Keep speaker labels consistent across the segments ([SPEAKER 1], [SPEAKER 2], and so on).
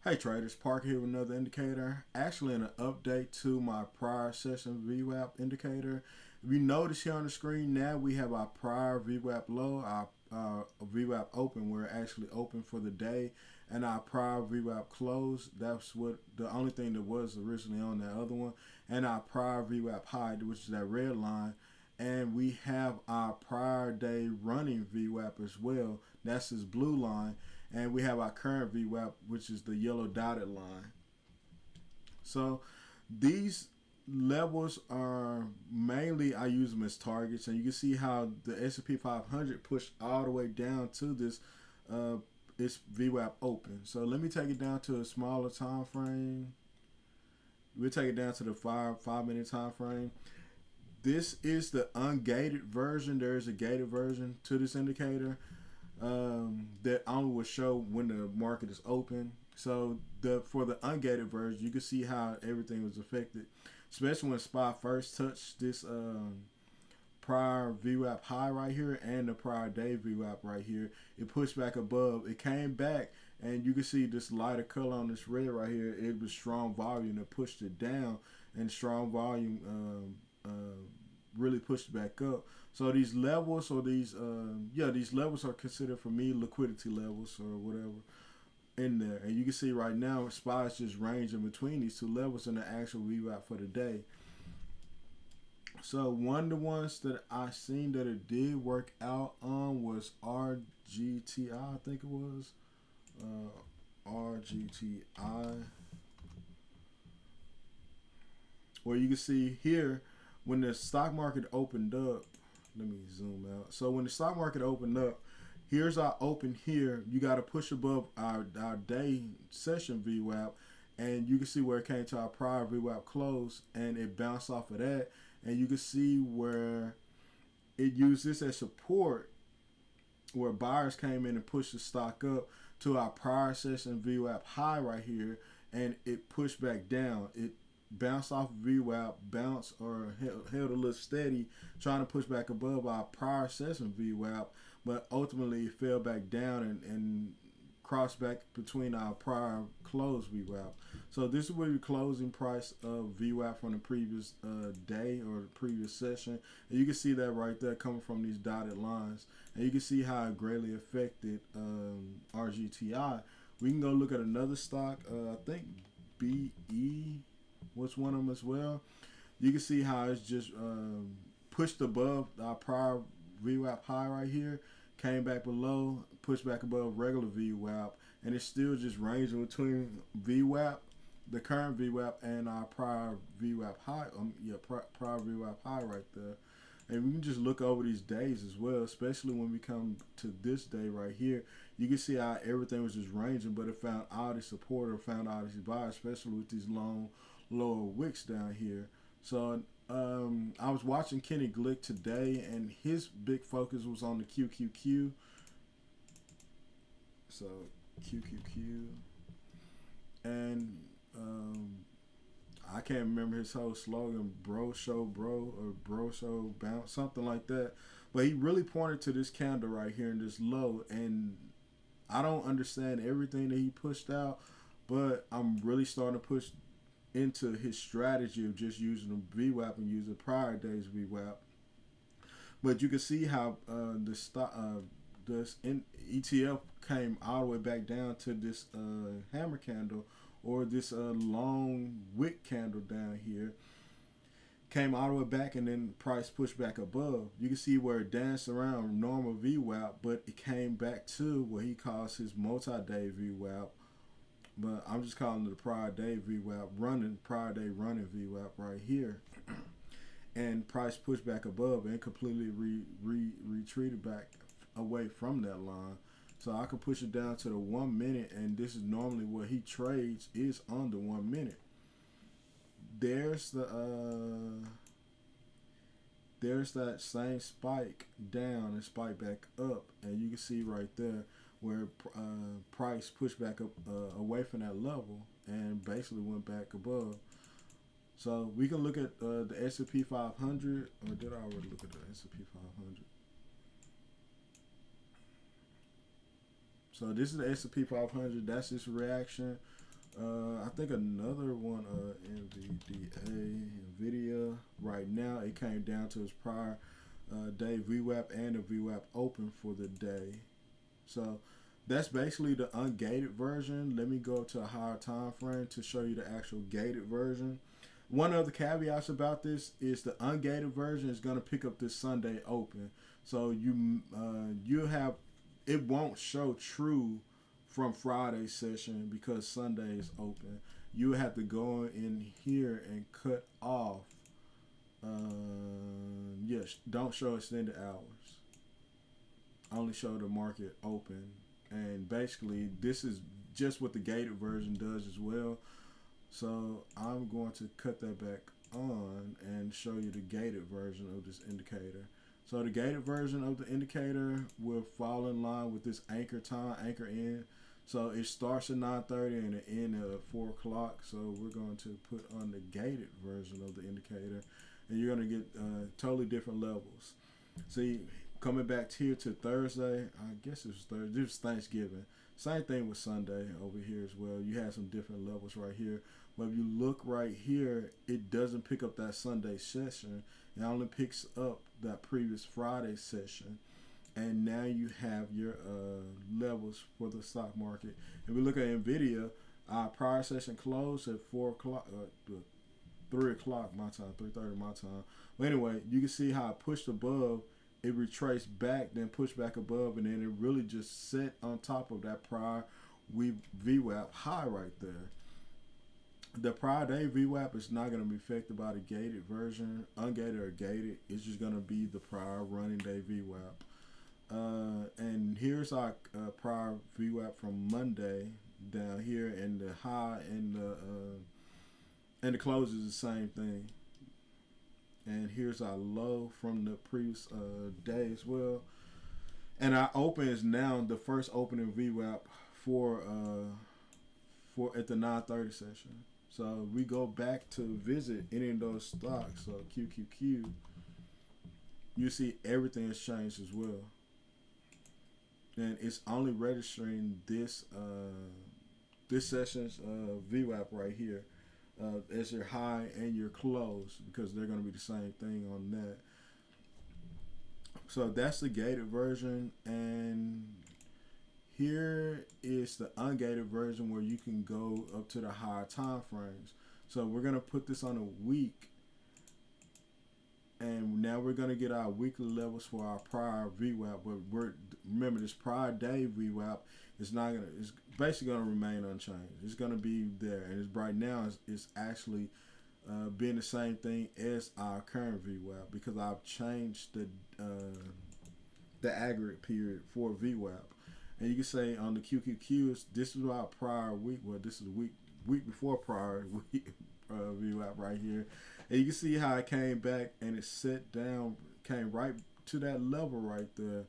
[SPEAKER 1] Hey traders, Parker here with another indicator. Actually, an update to my prior session VWAP indicator. If you notice here on the screen now, we have our prior VWAP low, our VWAP open. We're actually open for the day, and our prior VWAP close. That's what the only thing that was originally on that other one, and our prior VWAP high, which is that red line. And we have our prior day running VWAP as well. That's this blue line. And we have our current VWAP, which is the yellow dotted line. So these levels are mainly, I use them as targets. And you can see how the S&P 500 pushed all the way down to this its VWAP open. So let me take it down to a smaller time frame. We'll take it down to the 5 minute time frame. This is the ungated version. There is a gated version to this indicator that only will show when the market is open. So for the ungated version, you can see how everything was affected, especially when SPY first touched this prior VWAP high right here and the prior day VWAP right here. It pushed back above. It came back, and you can see this lighter color on this red right here. It was strong volume that pushed it down, and strong volume really pushed back up. So these levels, or these levels are considered for me liquidity levels or whatever in there. And you can see right now SPY is just ranging between these two levels in the actual VWAP for the day. So one of the ones that I seen that it did work out on was RGTI, I think it was. RGTI. Where you can see here, when the stock market opened up, let me zoom out. So when the stock market opened up, here's our open here. You got to push above our day session VWAP, and you can see where it came to our prior VWAP close, and it bounced off of that. And you can see where it used this as support, where buyers came in and pushed the stock up to our prior session VWAP high right here, and it pushed back down. It bounced off VWAP, bounced or held a little steady, trying to push back above our prior session VWAP, but ultimately it fell back down and crossed back between our prior close VWAP. So this is where the closing price of VWAP from the previous day or the previous session. And you can see that right there coming from these dotted lines. And you can see how it greatly affected RGTI. We can go look at another stock. I think BE was one of them as well. You can see how it's just pushed above our prior VWAP high right here, came back below, pushed back above regular VWAP, and it's still just ranging between VWAP, the current VWAP, and our prior VWAP high. Prior VWAP high right there. And we can just look over these days as well, especially when we come to this day right here. You can see how everything was just ranging, but it found all the support or found all these buyers, especially with these long lower wicks down here. So I was watching Kenny Glick today, and his big focus was on the QQQ. So QQQ, and I can't remember his whole slogan, bro show bro, or bro show bounce, something like that. But he really pointed to this candle right here in this low, and I don't understand everything that he pushed out, but I'm really starting to push into his strategy of just using the VWAP and using prior days VWAP. But you can see how this ETF came all the way back down to this hammer candle, or this long wick candle down here. Came all the way back, and then price pushed back above. You can see where it danced around normal VWAP, but it came back to what he calls his multi-day VWAP. But I'm just calling it the prior day VWAP, prior day running VWAP right here. And price pushed back above and completely retreated back away from that line. So I can push it down to the 1 minute, and this is normally what he trades is on the 1 minute. There's that same spike down and spike back up, and you can see right there where price pushed back up away from that level and basically went back above. So we can look at the S&P 500, or did I already look at the S&P 500? So this is the S&P 500. That's its reaction. I think another one, NVDA, right now it came down to its prior day VWAP and the VWAP open for the day. So that's basically the ungated version. Let me go to a higher time frame to show you the actual gated version. One of the caveats about this is the ungated version is going to pick up this Sunday open. So you have, it won't show true from Friday's session because Sunday is open. You have to go in here and cut off. Yes, don't show extended hours. Only show the market open. And basically, this is just what the gated version does as well. So I'm going to cut that back on and show you the gated version of this indicator. So the gated version of the indicator will fall in line with this anchor time, anchor in. So it starts at 9:30 and it ends at 4 o'clock. So we're going to put on the gated version of the indicator, and you're going to get totally different levels. See, coming back here to Thursday, I guess it was Thursday. This was Thanksgiving. Same thing with Sunday over here as well. You have some different levels right here. But if you look right here, it doesn't pick up that Sunday session. It only picks up that previous Friday session. And now you have your levels for the stock market. If we look at NVIDIA, our prior session closed at 4 o'clock, 3 o'clock my time, 3:30 my time. But anyway, you can see how it pushed above. It retraced back, then pushed back above, and then it really just set on top of that prior VWAP high right there. The prior day VWAP is not going to be affected by the gated version, ungated or gated. It's just going to be the prior running day VWAP. And here's our prior VWAP from Monday down here, and the high and the close is the same thing. And here's our low from the previous day as well. And our open is now the first opening VWAP for at the 9:30 session. So we go back to visit any of those stocks. So QQQ, you see everything has changed as well. And it's only registering this session's VWAP right here as your high and your close, because they're going to be the same thing on that. So that's the gated version, and here is the ungated version where you can go up to the higher time frames. So we're going to put this on a week, and now we're going to get our weekly levels for our prior VWAP. But remember, this prior day VWAP is not going to, it's basically going to remain unchanged. It's going to be there, and it's right now it's actually being the same thing as our current VWAP, because I've changed the aggregate period for VWAP. And you can say on the QQQs, this is our prior week. Well, this is week before prior week VWAP right here. And you can see how it came back and it set down, came right to that level right there.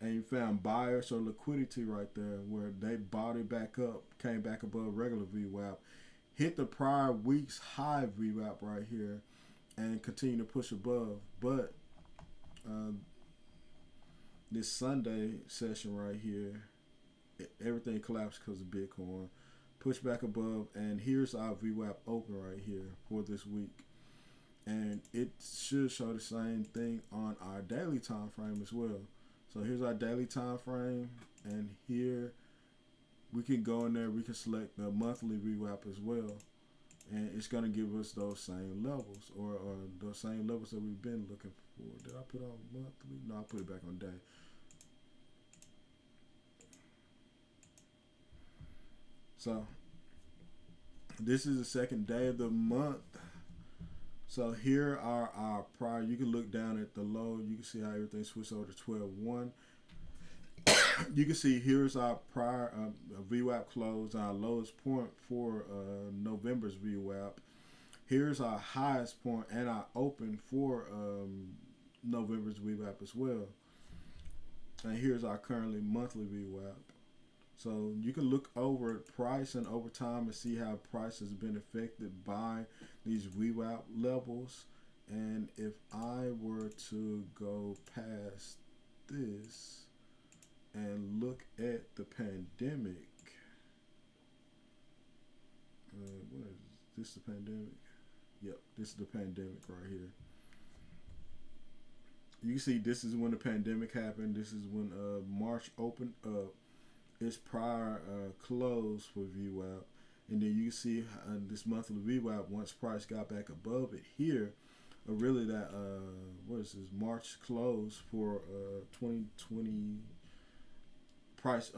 [SPEAKER 1] And you found buyers or liquidity right there where they bought it back up, came back above regular VWAP, hit the prior week's high VWAP right here, and continue to push above. But this Sunday session right here, everything collapsed because of Bitcoin. Push back above, and here's our VWAP open right here for this week. And it should show the same thing on our daily time frame as well. So here's our daily time frame, and here we can go in there, we can select the monthly VWAP as well. And it's going to give us those same levels, or those same levels that we've been looking for. Did I put on monthly? No, I put it back on day. So this is the second day of the month. So here are our prior. You can look down at the low. You can see how everything switched over to 12.1. You can see here's our prior VWAP close, our lowest point for November's VWAP. Here's our highest point and our open for November's VWAP as well. And here's our currently monthly VWAP. So you can look over price and over time and see how price has been affected by these VWAP levels. And if I were to go past this and look at the pandemic, this the pandemic? Yep, this is the pandemic right here. You can see this is when the pandemic happened. This is when March opened up. Its prior close for VWAP. And then you see this monthly VWAP, once price got back above it here, really that, what is this, March close for 2020 price,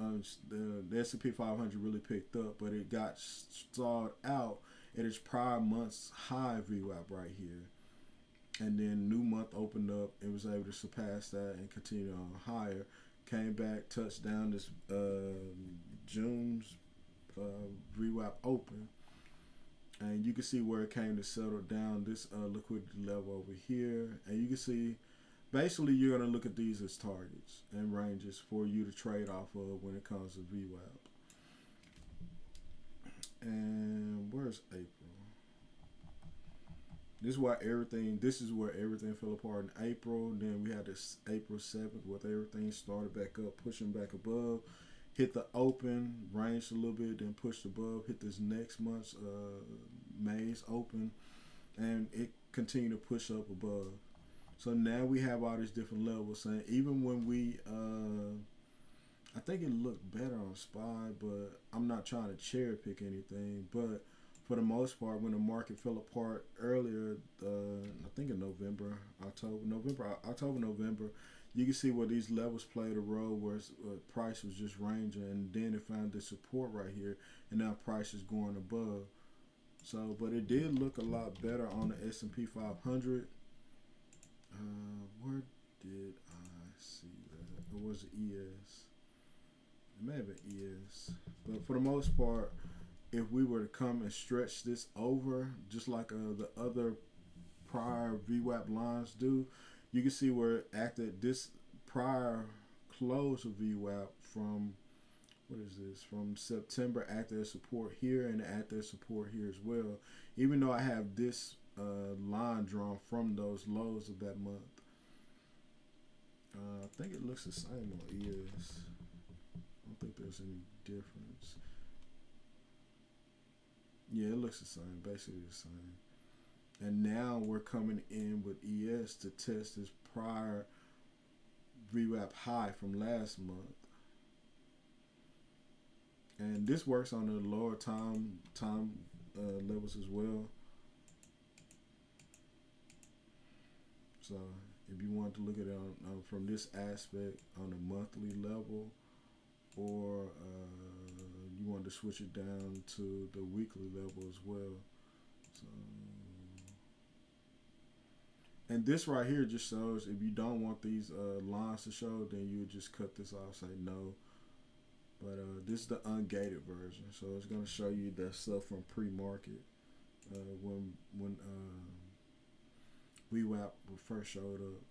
[SPEAKER 1] the S&P 500 really picked up, but it got stalled out at its prior month's high VWAP right here. And then new month opened up and was able to surpass that and continue on higher. Came back, touched down this June's VWAP open, and you can see where it came to settle down this liquidity level over here. And you can see basically you're going to look at these as targets and ranges for you to trade off of when it comes to VWAP. And where's April? This is where everything fell apart in April. Then we had this April 7th where everything started back up, pushing back above. Hit the open, ranged a little bit, then pushed above. Hit this next month's May's open, and it continued to push up above. So now we have all these different levels. And even when we, I think it looked better on SPY, but I'm not trying to cherry pick anything. But for the most part, when the market fell apart earlier, I think in October, you can see where these levels played a role, where price was just ranging, and then it found the support right here, and now price is going above. So, but it did look a lot better on the S&P 500. Where did I see that? Or was it ES? It may have been ES. But for the most part, if we were to come and stretch this over, just like the other prior VWAP lines do, you can see where it acted this prior close of VWAP from, what is this, from September, acted as support here and acted as support here as well, even though I have this line drawn from those lows of that month. I think it looks the same on ES. I don't think there's any difference. Yeah, it looks the same, basically the same. And now we're coming in with ES to test this prior VWAP high from last month. And this works on the lower time levels as well. So if you want to look at it on from this aspect on a monthly level, or you want to switch it down to the weekly level as well. So, and this right here just shows if you don't want these lines to show, then you would just cut this off, say no. But this is the ungated version, so it's going to show you that stuff from pre-market when VWAP first showed up.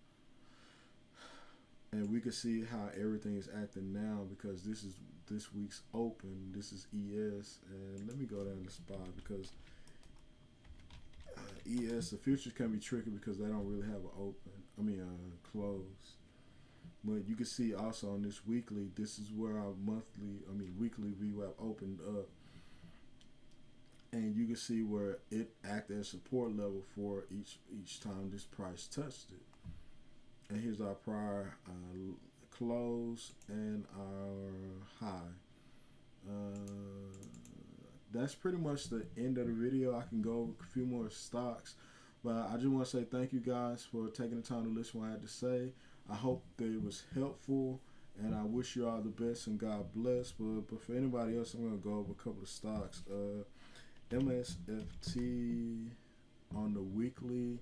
[SPEAKER 1] And we can see how everything is acting now, because this is this week's open. This is ES, and let me go down to SPY, because ES, the futures can be tricky because they don't really have an close. But you can see also on this weekly, this is where our weekly VWAP opened up, and you can see where it acted as support level for each time this price touched it. And here's our prior close and our high. That's pretty much the end of the video. I can go over a few more stocks, but I just want to say thank you guys for taking the time to listen to what I had to say. I hope that it was helpful, and I wish you all the best and God bless. But for anybody else, I'm going to go over a couple of stocks. MSFT on the weekly.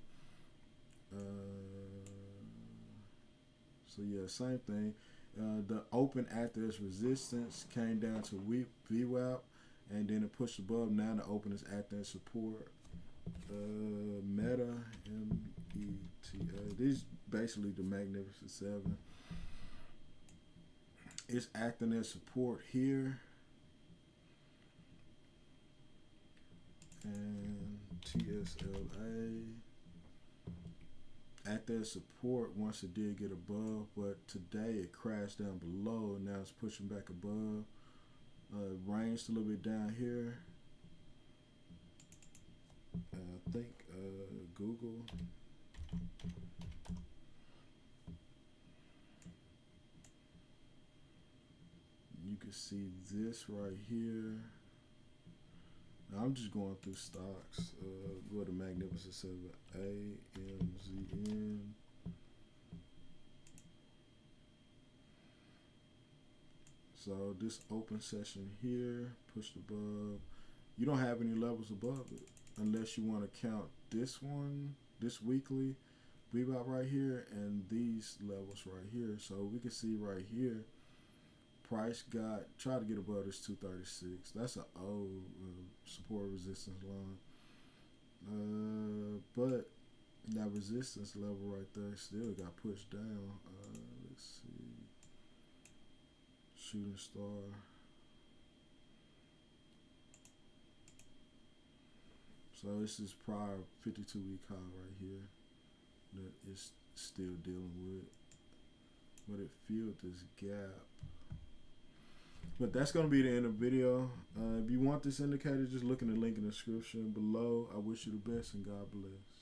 [SPEAKER 1] So yeah, same thing. The open acted as resistance, came down to VWAP, and then it pushed above. Now the open is acting as support. Meta, META. These basically the Magnificent Seven. It's acting as support here. And TSLA. Act as support once it did get above, but today it crashed down below. Now it's pushing back above. Ranged a little bit down here. think Google. You can see this right here. Now I'm just going through stocks. Go to Magnificent 7 AMZN. So this open session here, pushed above. You don't have any levels above it unless you want to count this one, this weekly VWAP right here, and these levels right here. So we can see right here, price tried to get above this 236. That's an old support resistance line. But that resistance level right there still got pushed down. Let's see. Shooting star. So this is prior 52-week high right here that it's still dealing with. But it filled this gap. But that's going to be the end of the video. If you want this indicator, just look in the link in the description below. I wish you the best and God bless.